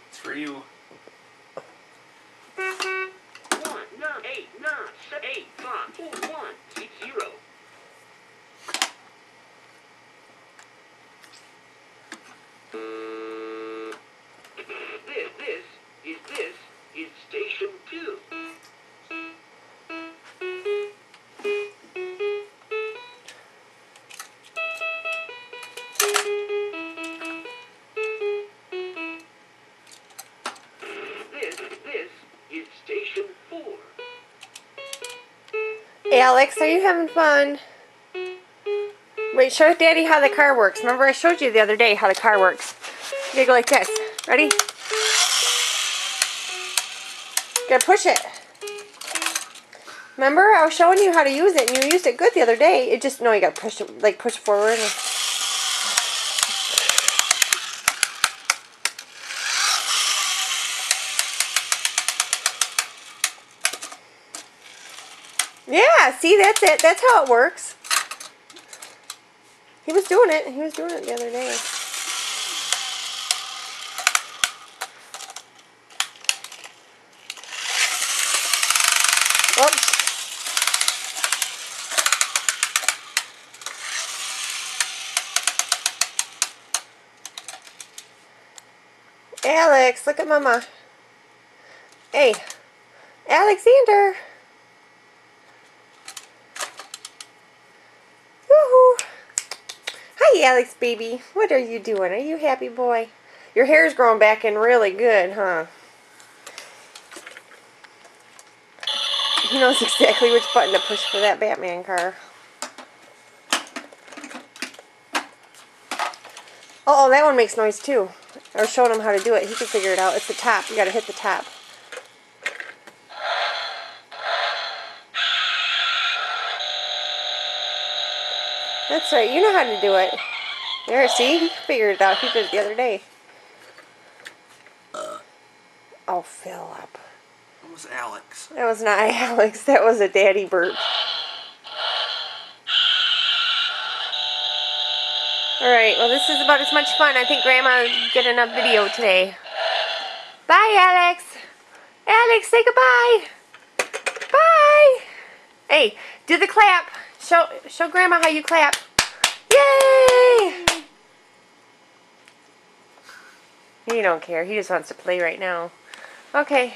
It's for you. 1-9-8-9-7-8-5-4-1-6-0. This is station 2. This is station 4. Alex, are you having fun? Wait, show Daddy how the car works. Remember I showed you the other day how the car works. You gotta go like this. Ready? You gotta push it. Remember I was showing you how to use it and you used it good the other day. It just, no, you gotta push it, like push forward. Yeah, see, that's it. That's how it works. He was doing it. He was doing it the other day. Oops. Alex, look at Mama. Hey, Alexander. Woohoo. Hi, Alex, baby. What are you doing? Are you happy, boy? Your hair's growing back in really good, huh? He knows exactly which button to push for that Batman car. Oh, that one makes noise too. I was showing him how to do it. He can figure it out. It's the top. You gotta hit the top. That's right. You know how to do it. There, see? He figured it out. He did it the other day. Oh, Philip. That was Alex. That was not Alex. That was a daddy burp. Alright, well this is about as much fun. I think Grandma did enough video today. Bye, Alex. Alex, say goodbye. Bye. Hey, do the clap. Show Grandma how you clap. Yay! He don't care. He just wants to play right now. Okay.